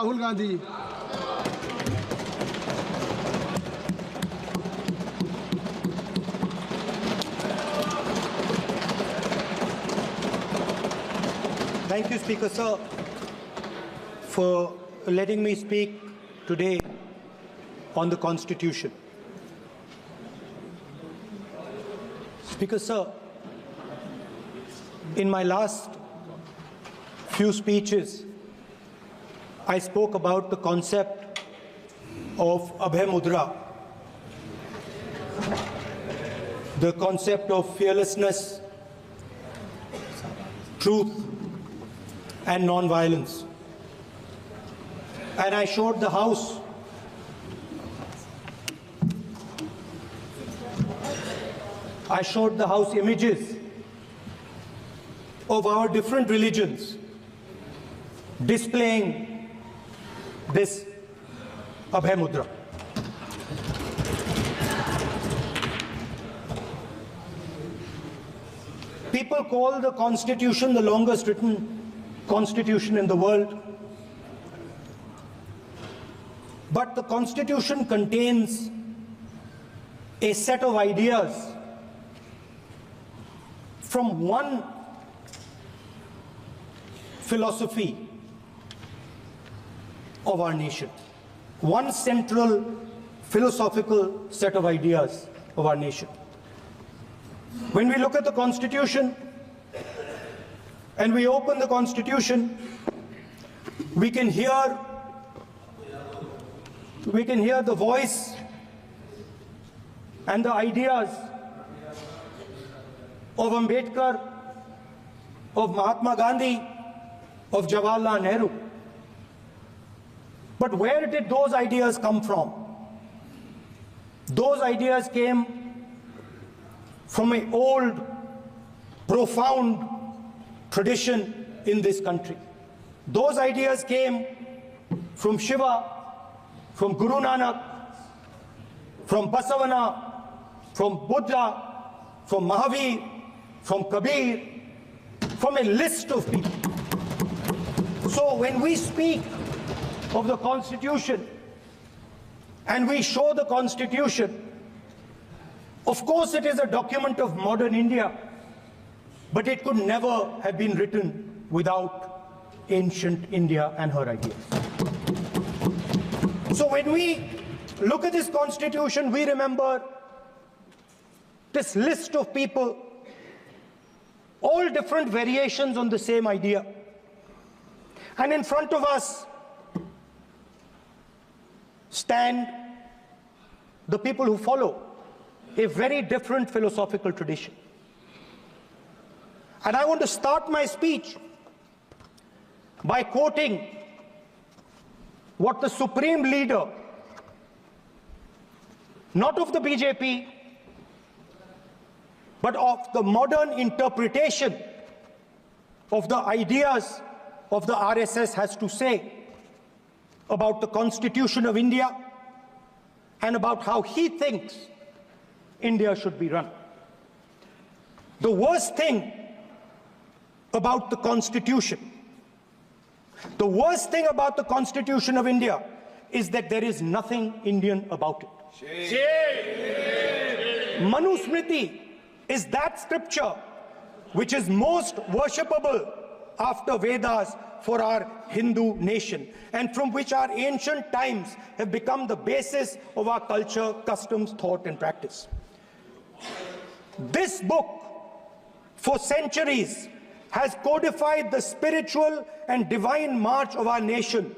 Rahul Gandhi. Thank you, Speaker Sir, for letting me speak today on the Constitution. Speaker Sir, in my last few speeches, I spoke about the concept of Abhay Mudra, the concept of fearlessness, truth, and non-violence. And I showed the House images of our different religions displaying this Abhay Mudra. People call the Constitution the longest written Constitution in the world. But the Constitution contains a set of ideas from one philosophy of our nation, one central philosophical set of ideas of our nation. When we look at the Constitution and we open the Constitution, we can hear the voice and the ideas of Ambedkar, of Mahatma Gandhi, of Jawaharlal Nehru. But where did those ideas come from? Those ideas came from an old, profound tradition in this country. Those ideas came from Shiva, from Guru Nanak, from Basavana, from Buddha, from Mahavir, from Kabir, from a list of people. So when we speak of the Constitution and we show the Constitution, of course it is a document of modern India, but it could never have been written without ancient India and her ideas. So when we look at this Constitution, we remember this list of people, all different variations on the same idea. And in front of us stand the people who follow a very different philosophical tradition. And I want to start my speech by quoting what the supreme leader, not of the BJP, but of the modern interpretation of the ideas of the RSS has to say about the Constitution of India and about how he thinks India should be run. The worst thing about the Constitution, the worst thing about the Constitution of India is that there is nothing Indian about it. Manusmriti is that scripture which is most worshipable after Vedas for our Hindu nation, and from which our ancient times have become the basis of our culture, customs, thought, and practice. This book, for centuries, has codified the spiritual and divine march of our nation.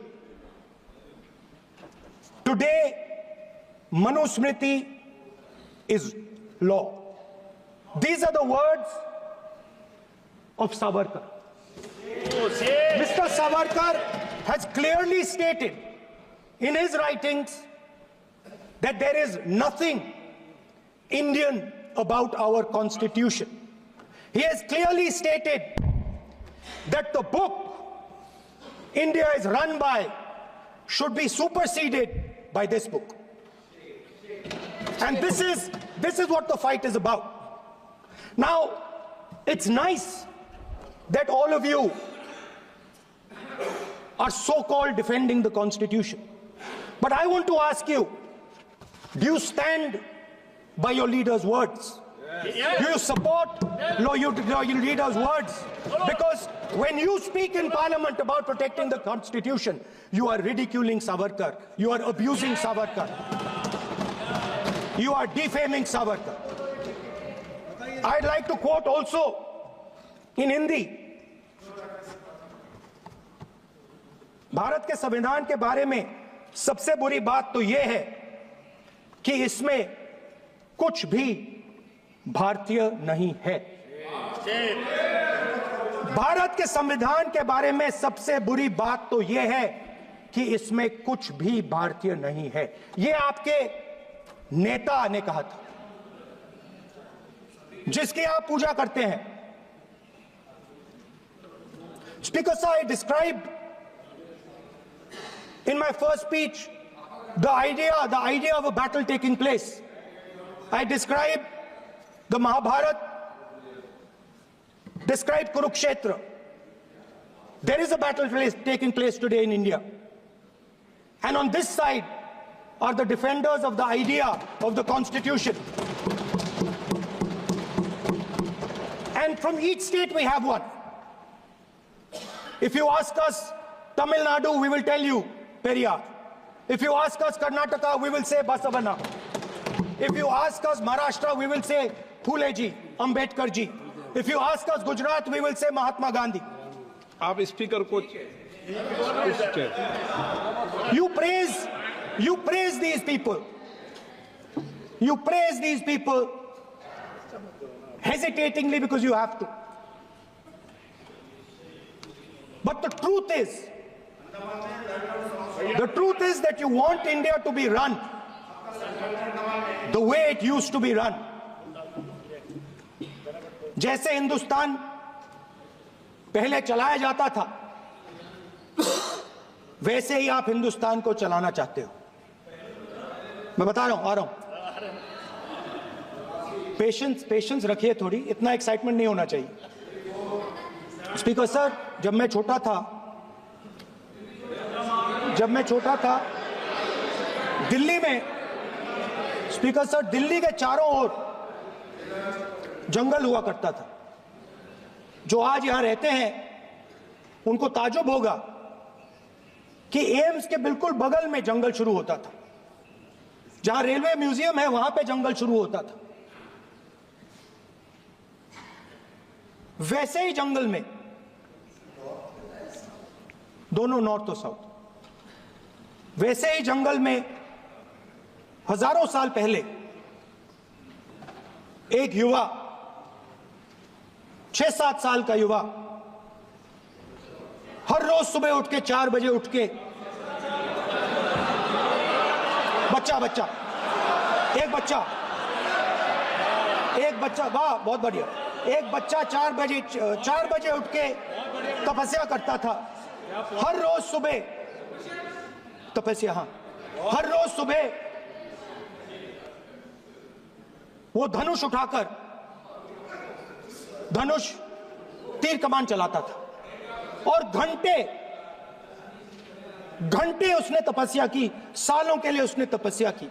Today, Manusmriti is law. These are the words of Savarkar. Mr. Savarkar has clearly stated in his writings that there is nothing Indian about our Constitution. He has clearly stated that the book India is run by should be superseded by this book. And this is what the fight is about. Now, it's nice that all of you are so-called defending the Constitution. But I want to ask you, do you stand by your leader's words? Yes. Do you support your leader's words? Because when you speak in Parliament about protecting the Constitution, you are ridiculing Savarkar, you are abusing Savarkar, you are defaming Savarkar. I'd like to quote also in Hindi. Bharat के संविधान के बारे में सबसे बुरी बात तो यह है कि इसमें कुछ भी भारतीय नहीं है। भारत के संविधान के बारे में सबसे बुरी बात तो यह है कि इसमें कुछ भी भारतीय नहीं है। यह आपके नेता ने कहा था, जिसकी आप पूजा करते हैं। Speaker sir, I described in my first speech the idea of a battle taking place. I described the Mahabharata, described Kurukshetra. There is a battle taking place today in India. And on this side are the defenders of the idea of the Constitution. And from each state we have one. If you ask us Tamil Nadu, we will tell you Periyar. If you ask us Karnataka, we will say Basavana. If you ask us Maharashtra, we will say Phule ji, Ambedkar ji. If you ask us Gujarat, we will say Mahatma Gandhi. आप speaker को You praise these people. You praise these people hesitatingly because you have to. But the truth is that you want India to be run the way it used to be run. जैसे हिंदुस्तान पहले चलाया जाता था, वैसे ही आप हिंदुस्तान को चलाना चाहते हो। मैं बता रहा हूं, आ रहा हूं। पेशेंस रखिए थोड़ी, इतना एक्साइटमेंट नहीं होना चाहिए। स्पीकर सर, जब मैं छोटा था दिल्ली में, स्पीकर सर, दिल्ली के चारों ओर जंगल हुआ करता था। जो आज यहां रहते हैं उनको ताजुब होगा कि एम्स के बिल्कुल बगल में जंगल शुरू होता था। जहां रेलवे म्यूजियम है वहां पे जंगल शुरू होता था। वैसे ही जंगल में, दोनों नॉर्थ और साउथ, वैसे ही जंगल में हजारों साल पहले एक युवा, 6-7 साल का युवा, हर रोज सुबह उठ के 4 बजे उठ के एक बच्चा, वाह बहुत बढ़िया, एक बच्चा 4 बजे उठ के तपस्या करता था। हर रोज सुबह तपस्या, हाँ, हर रोज सुबह वो धनुष उठाकर तीर कमान चलाता था और घंटे उसने तपस्या की, सालों के लिए उसने तपस्या की।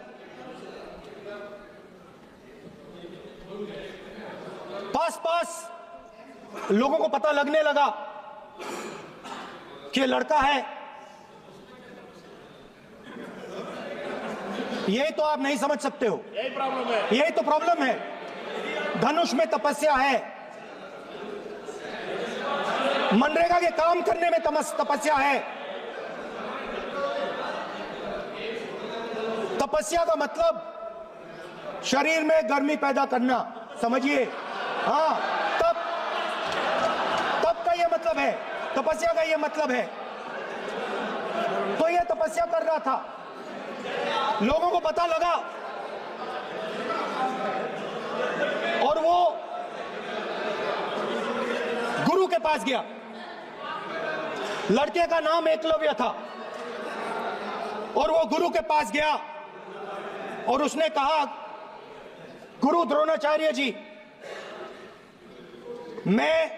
पास लोगों को पता लगने लगा कि लड़का है। यही तो आप नहीं समझ सकते हो, यही तो प्रॉब्लम है। धनुष में तपस्या है, मनरेगा के काम करने में तपस्या है। तपस्या का मतलब शरीर में गर्मी पैदा करना, समझिए। हाँ, तब का ये मतलब है, तपस्या का ये मतलब है। तो ये तपस्या कर रहा था, लोगों को पता लगा और वो गुरु के पास गया। लड़के का नाम एकलव्य था और वो गुरु के पास गया और उसने कहा, गुरु द्रोणाचार्य जी, मैं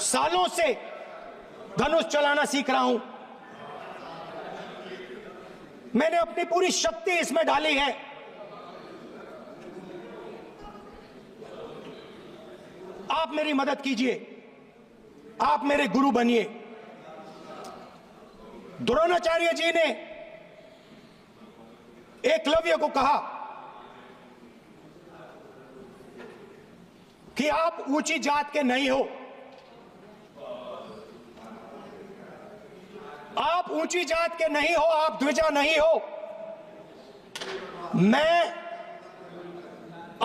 सालों से धनुष चलाना सीख रहा हूं, मैंने अपनी पूरी शक्ति इसमें डाली है। आप मेरी मदद कीजिए, आप मेरे गुरु बनिए। द्रोणाचार्य जी ने एकलव्य को कहा कि आप ऊंची जात के नहीं हो, आप ऊंची जात के नहीं हो, आप द्विजा नहीं हो। मैं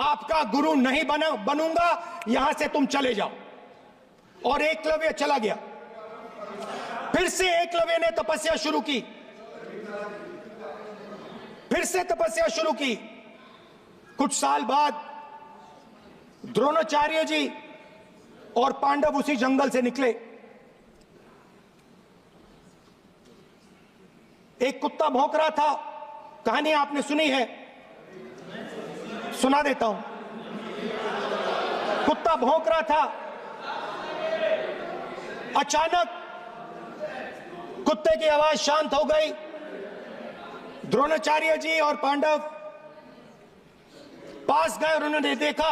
आपका गुरु नहीं बनूंगा, यहां से तुम चले जाओ। और एकलव्य चला गया। फिर से एकलव्य ने तपस्या शुरू की, फिर से तपस्या शुरू की। कुछ साल बाद द्रोणाचार्य जी और पांडव उसी जंगल से निकले। एक कुत्ता भौंक रहा था, कहानी आपने सुनी है, सुना देता हूं। कुत्ता भौंक रहा था, अचानक कुत्ते की आवाज शांत हो गई। द्रोणाचार्य जी और पांडव पास गए और उन्होंने देखा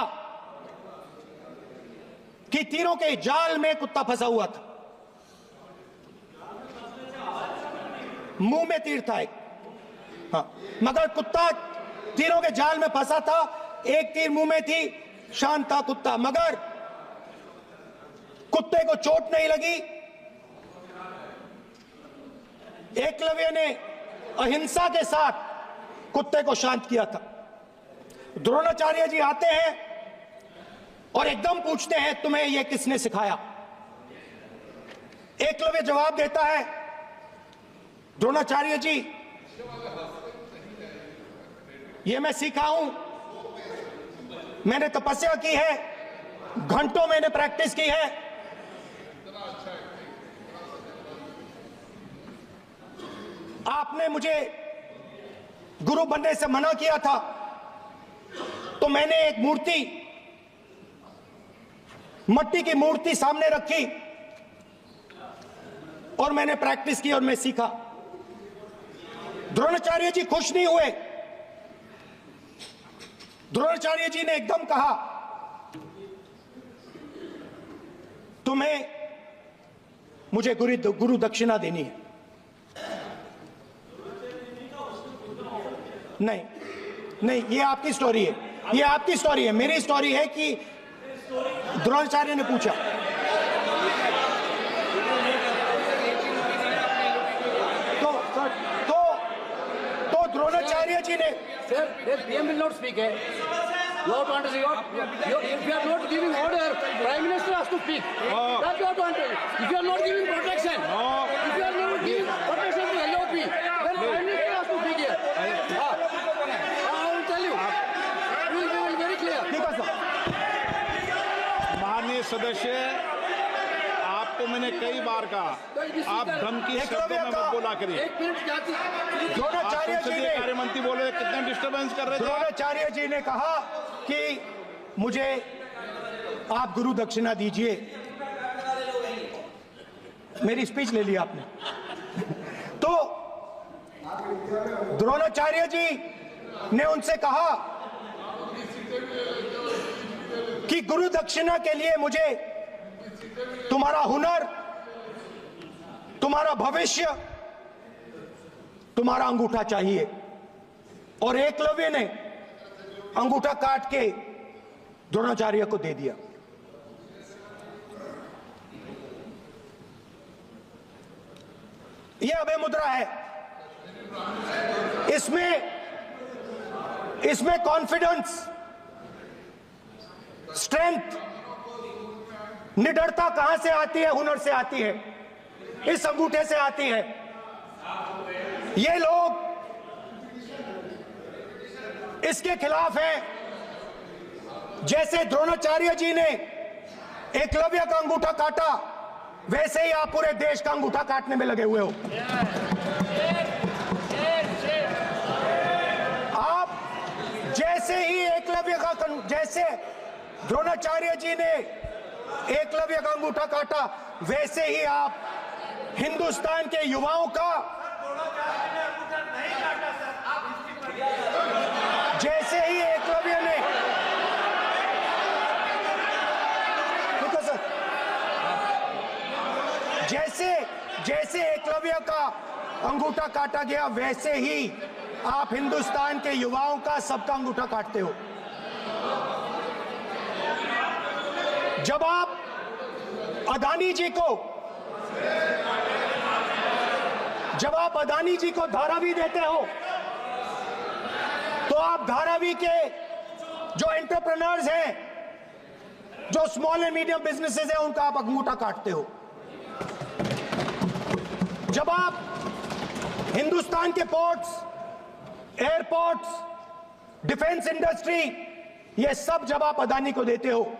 कि तीरों के जाल में कुत्ता फंसा हुआ था। मुंह में तीर था एक, हाँ, मगर कुत्ता तीरों के जाल में फंसा था। एक तीर मुंह में थी, शांत था कुत्ता, मगर कुत्ते को चोट नहीं लगी। एकलव्य ने अहिंसा के साथ कुत्ते को शांत किया था। द्रोणाचार्य जी आते हैं और एकदम पूछते हैं, तुम्हें यह किसने सिखाया? एकलव्य जवाब देता है, द्रोणाचार्य जी, ये मैं सीखा हूं, मैंने तपस्या की है, घंटों मैंने प्रैक्टिस की है। आपने मुझे गुरु बनने से मना किया था, तो मैंने एक मूर्ति, मट्टी की मूर्ति सामने रखी और मैंने प्रैक्टिस की और मैं सीखा। द्रोणाचार्य जी खुश नहीं हुए। द्रोणाचार्य जी ने एकदम कहा, तुम्हें मुझे गुरु दक्षिणा देनी है। नहीं नहीं, ये आपकी स्टोरी है, ये आपकी स्टोरी है। मेरी स्टोरी है कि द्रोणाचार्य ने पूछा। तो द्रोणाचार्य जी ने, Sir, the PM will not speak. You have to understand. If you are not giving order, Prime Minister has to speak. That you have to understand. If you are not giving protection, if you are not giving protection to LOP, then Prime Minister has to speak here. I will tell you. We will be very clear. ठीक है sir. माननीय सदस्य, आपको मैंने कई बार कहा, आप धमकी शब्दों में मत बोला करिए। एक मिनट क्या थी? द्रोणाचार्य जी संसदीय ने, कार्य मंत्री बोले, कितने डिस्टर्बेंस कर रहे थे। द्रोणाचार्य जी ने कहा कि मुझे आप गुरु दक्षिणा दीजिए। मेरी स्पीच ले ली आपने। तो द्रोणाचार्य जी ने उनसे कहा कि गुरु दक्षिणा के लिए मुझे तुम्हारा हुनर, तुम्हारा भविष्य, तुम्हारा अंगूठा चाहिए। और एकलव्य ने अंगूठा काट के द्रोणाचार्य को दे दिया। यह अभय मुद्रा है। इसमें कॉन्फिडेंस, स्ट्रेंथ, निडरता कहां से आती है? हुनर से आती है, इस अंगूठे से आती है। ये लोग इसके खिलाफ हैं। जैसे द्रोणाचार्य जी ने एकलव्य का अंगूठा काटा, वैसे ही आप पूरे देश का अंगूठा काटने में लगे हुए हो। आप जैसे ही एकलव्य का, जैसे द्रोणाचार्य जी ने एकलव्य का अंगूठा काटा, वैसे ही आप हिंदुस्तान के युवाओं का, अंगूठा काटा गया, वैसे ही आप हिंदुस्तान के युवाओं का, सबका अंगूठा काटते हो। जब आप अदानी जी को धारावी देते हो, तो आप धारावी के जो एंटरप्रेन्योर्स हैं, जो स्मॉल एंड मीडियम बिजनेसेस हैं, उनका आप अंगूठा काटते हो। जब आप हिंदुस्तान के पोर्ट्स, एयरपोर्ट्स, डिफेंस इंडस्ट्री, ये सब जब आप अदानी को देते हो,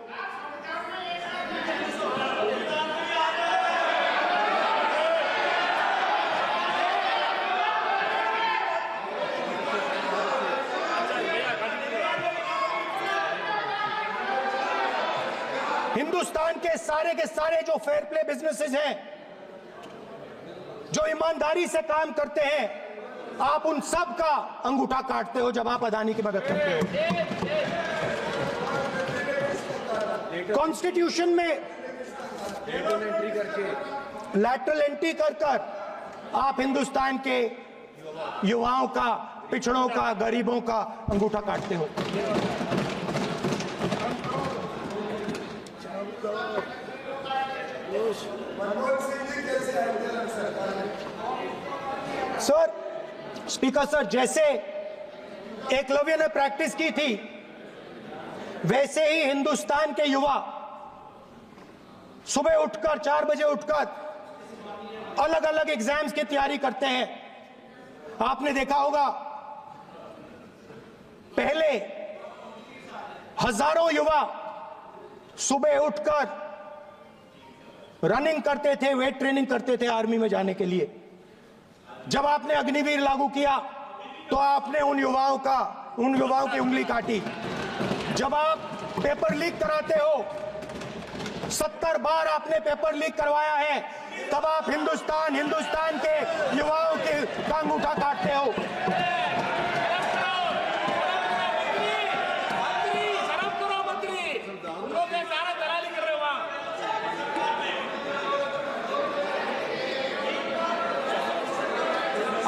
हिंदुस्तान के सारे जो फेयर प्ले बिजनेसेस हैं, जो ईमानदारी से काम करते हैं, आप उन सब का अंगूठा काटते हो जब आप अदानी की मदद करते हो। कॉन्स्टिट्यूशन में लैटरल एंट्री कर आप हिंदुस्तान के युवाओं का, पिछड़ों का, गरीबों का अंगूठा काटते हो। सर, स्पीकर सर, जैसे एकलव्य ने प्रैक्टिस की थी, वैसे ही हिंदुस्तान के युवा सुबह उठकर 4 बजे उठकर अलग अलग एग्जाम्स की तैयारी करते हैं। आपने देखा होगा, पहले हजारों युवा सुबह उठकर रनिंग करते थे, वेट ट्रेनिंग करते थे आर्मी में जाने के लिए। जब आपने अग्निवीर लागू किया तो आपने उन युवाओं की उंगली काटी। जब आप पेपर लीक कराते हो, 70 बार आपने पेपर लीक करवाया है, तब आप हिंदुस्तान के युवाओं के का अंगूठा काटते हो।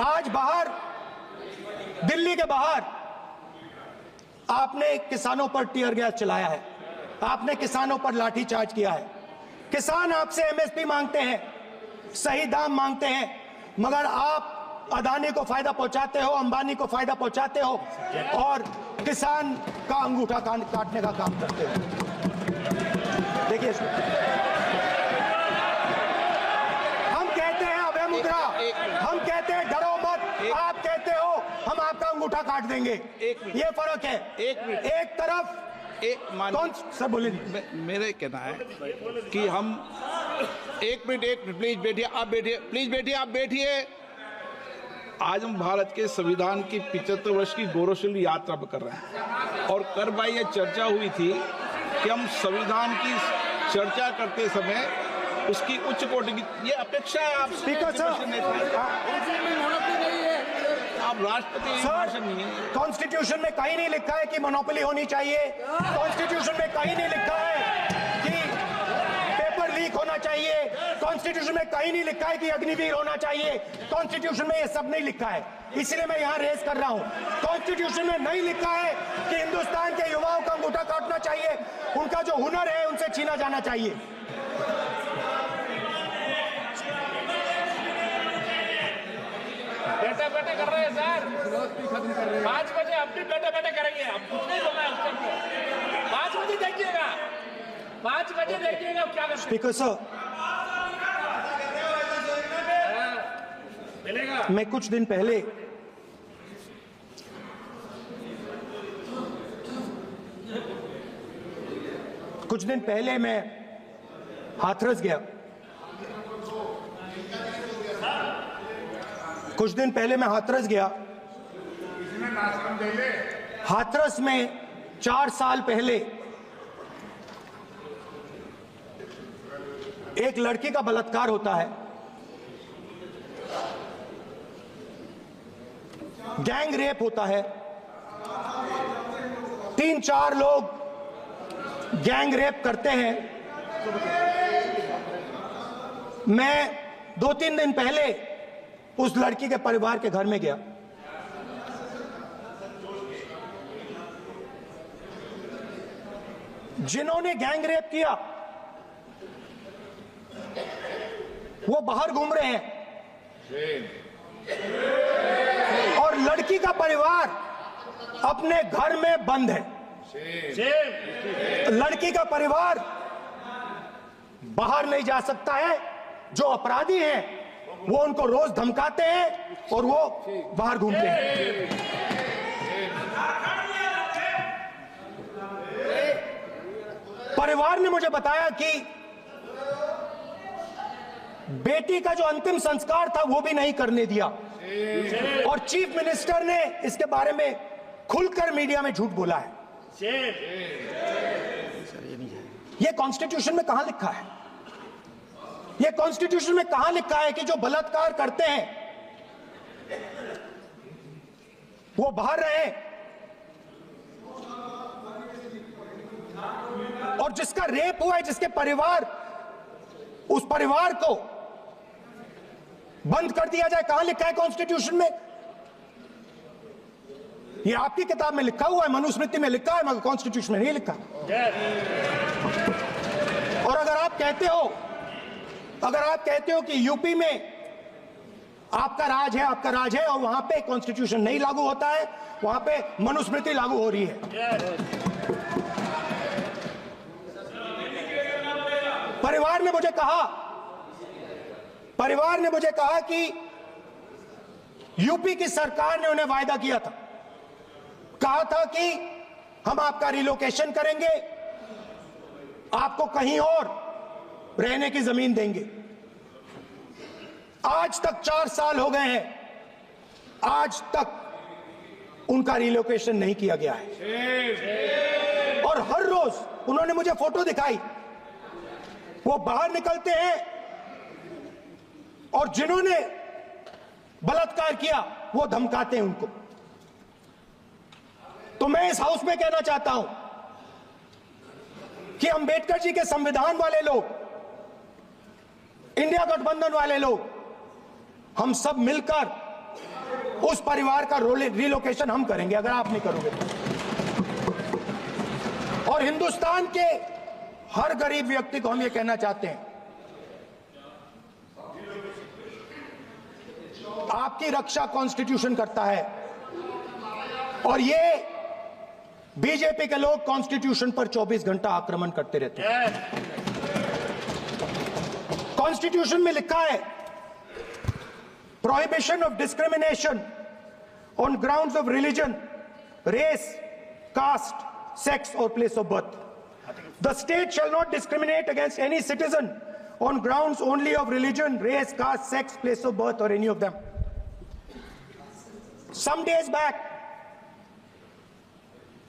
आज बाहर, दिल्ली के बाहर आपने किसानों पर टीयर गैस चलाया है, आपने किसानों पर लाठीचार्ज किया है। किसान आपसे एमएसपी मांगते हैं, सही दाम मांगते हैं, मगर आप अदानी को फायदा पहुंचाते हो, अंबानी को फायदा पहुंचाते हो और किसान का अंगूठा काटने का काम करते हो। देखिए, हम कहते हैं अभय मुद्रा, हम कहते हैं डरो मत, आप कहते हो हम आपका अंगूठा काट देंगे। ये फर्क है। एक तरफ कौन सर बोलिए। मेरे कहना है कि हम एक मिनट प्लीज बैठिए, आप बैठिए, प्लीज बैठिए, आप बैठिए। आज हम भारत के संविधान की 75 वर्ष की गौरवशाली यात्रा कर रहे हैं और कल भाई ये चर्चा हुई थी कि हम संविधान की चर्चा करते समय उसकी उच्च कोटि की ये अपेक्षा है। आप स्पीकर सर, आप राष्ट्रपति नहीं है। कॉन्स्टिट्यूशन में कहीं नहीं लिखा है कि मोनोपोली होनी चाहिए। कॉन्स्टिट्यूशन में कहीं नहीं लिखा है कि पेपर लीक होना चाहिए। कॉन्स्टिट्यूशन में कहीं नहीं लिखा है कि अग्निवीर होना चाहिए। कॉन्स्टिट्यूशन में ये सब नहीं लिखा है, इसलिए मैं यहाँ रेज कर रहा हूँ। कॉन्स्टिट्यूशन में नहीं लिखा है कि हिंदुस्तान के युवाओं का अंगूठा काटना चाहिए, उनका जो हुनर है उनसे छीना जाना चाहिए। बैठे कर रहे हैं सर, 5 बजे अब भी बैठे करेंगे। अब कुछ नहीं बोलना है उसके लिए। 5 बजे देखिएगा, 5 बजे देखिएगा क्या करते हैं। स्पीकर सर, मिलेगा। मैं कुछ दिन पहले मैं हाथरस गया। हाथरस में 4 साल पहले एक लड़की का बलात्कार होता है। गैंग रेप होता है। 3-4 लोग गैंग रेप करते हैं। मैं 2-3 दिन पहले उस लड़की के परिवार के घर में गया। जिन्होंने गैंग रेप किया वो बाहर घूम रहे हैं और लड़की का परिवार अपने घर में बंद है। लड़की का परिवार बाहर नहीं जा सकता है। जो अपराधी हैं वो उनको रोज धमकाते हैं और वो बाहर घूमते हैं। परिवार ने मुझे बताया कि बेटी का जो अंतिम संस्कार था वो भी नहीं करने दिया और चीफ मिनिस्टर ने इसके बारे में खुलकर मीडिया में झूठ बोला है। ये कॉन्स्टिट्यूशन में कहां लिखा है? ये कॉन्स्टिट्यूशन में कहां लिखा है कि जो बलात्कार करते हैं वो बाहर रहे और जिसका रेप हुआ है, जिसके परिवार, उस परिवार को बंद कर दिया जाए? कहां लिखा है कॉन्स्टिट्यूशन में? ये आपकी किताब में लिखा हुआ है, मनुस्मृति में लिखा है, मगर कॉन्स्टिट्यूशन में नहीं लिखा। और अगर आप कहते हो कि यूपी में आपका राज है और वहां पे कॉन्स्टिट्यूशन नहीं लागू होता है, वहां पे मनुस्मृति लागू हो रही है। परिवार ने मुझे कहा कि यूपी की सरकार ने उन्हें वायदा किया था, कहा था कि हम आपका रिलोकेशन करेंगे, आपको कहीं और रहने की जमीन देंगे। आज तक 4 साल हो गए हैं, आज तक उनका रिलोकेशन नहीं किया गया है। और हर रोज उन्होंने मुझे फोटो दिखाई, वो बाहर निकलते हैं और जिन्होंने बलात्कार किया वो धमकाते हैं उनको। तो मैं इस हाउस में कहना चाहता हूं कि अंबेडकर जी के संविधान वाले लोग, इंडिया गठबंधन वाले लोग, हम सब मिलकर उस परिवार का रिलोकेशन हम करेंगे अगर आप नहीं करोगे तो। और हिंदुस्तान के हर गरीब व्यक्ति को हम ये कहना चाहते हैं, आपकी रक्षा कॉन्स्टिट्यूशन करता है और ये बीजेपी के लोग कॉन्स्टिट्यूशन पर 24 घंटा आक्रमण करते रहते हैं। कॉन्स्टिट्यूशन में लिखा है prohibition of discrimination on grounds of religion, race, caste, sex और place of birth. The state shall not discriminate against any citizen on grounds only of religion, race, caste, sex, place of birth, or any of them. Some days back,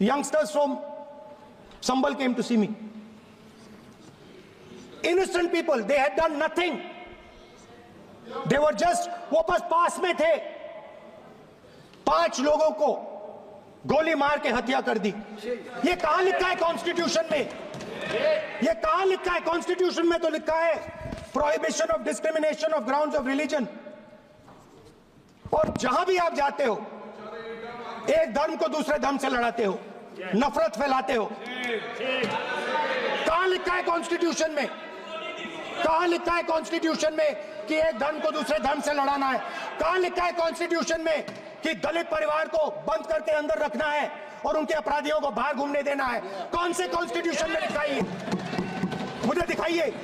youngsters from Sambal came to see me. Innocent people, they had done nothing. They were just, वो बस पास में थे, 5 लोगों को गोली मार के हत्या कर दी। ये कहां लिखा है कॉन्स्टिट्यूशन में? ये कहां लिखा है कॉन्स्टिट्यूशन में? तो लिखा है prohibition of discrimination of grounds of religion. और जहां भी आप जाते हो, एक धर्म को दूसरे धर्म से लड़ाते हो, नफरत फैलाते हो। कहां लिखा है कॉन्स्टिट्यूशन में? कहां लिखा है कॉन्स्टिट्यूशन में कि एक धर्म को दूसरे धर्म से लड़ाना है? कहां लिखा है कॉन्स्टिट्यूशन में कि दलित परिवार को बंद करके अंदर रखना है और उनके अपराधियों को बाहर घूमने देना है? कौन से कॉन्स्टिट्यूशन में लिखा है? मुझे दिखाइए।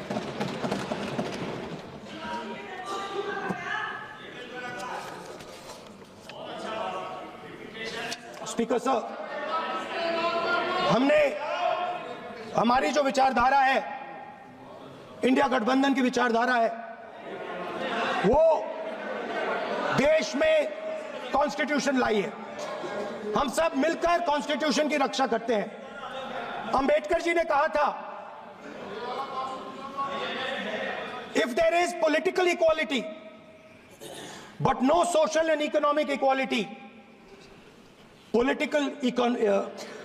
स्पीकर सर, हमारी जो विचारधारा है, इंडिया गठबंधन की विचारधारा है, वो देश में कॉन्स्टिट्यूशन लाई है। हम सब मिलकर कॉन्स्टिट्यूशन की रक्षा करते हैं। अंबेडकर जी ने कहा था, if there is political equality but no social and economic equality,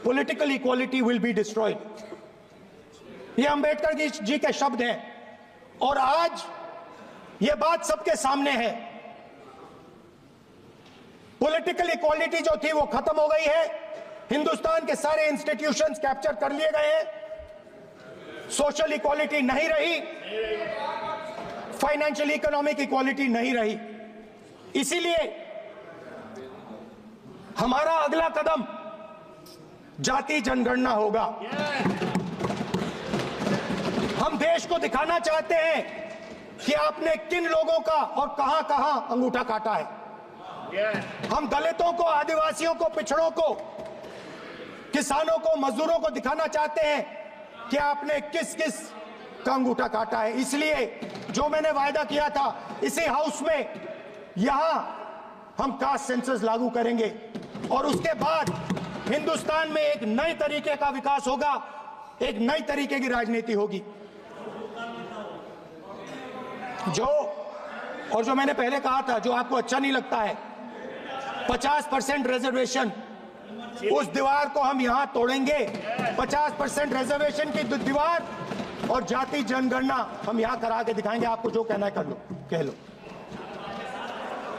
political equality will be destroyed. ये अंबेडकर जी के शब्द हैं और आज ये बात सबके सामने है पॉलिटिकल इक्वालिटी जो थी वो खत्म हो गई है। हिंदुस्तान के सारे इंस्टीट्यूशंस कैप्चर कर लिए गए हैं। सोशल इक्वालिटी नहीं रही, फाइनेंशियल इकोनॉमिक इक्वालिटी नहीं रही। इसीलिए हमारा अगला कदम जाति जनगणना होगा। हम देश को दिखाना चाहते हैं कि आपने किन लोगों का और कहां-कहां अंगूठा काटा है। हम दलितों को, आदिवासियों को, पिछड़ों को, किसानों को, मजदूरों को दिखाना चाहते हैं कि आपने किस किस का अंगूठा काटा है। इसलिए जो मैंने वायदा किया था, इसी हाउस में यहां हम कास्ट सेंसस लागू करेंगे और उसके बाद हिंदुस्तान में एक नए तरीके का विकास होगा, एक नई तरीके की राजनीति होगी। जो मैंने पहले कहा था, जो आपको अच्छा नहीं लगता है, 50% रिजर्वेशन, उस दीवार को हम यहां तोड़ेंगे। 50% रिजर्वेशन की दीवार और जाति जनगणना हम यहां करा के दिखाएंगे। आपको जो कहना है कर लो, कह लो।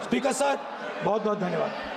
स्पीकर सर, बहुत बहुत धन्यवाद।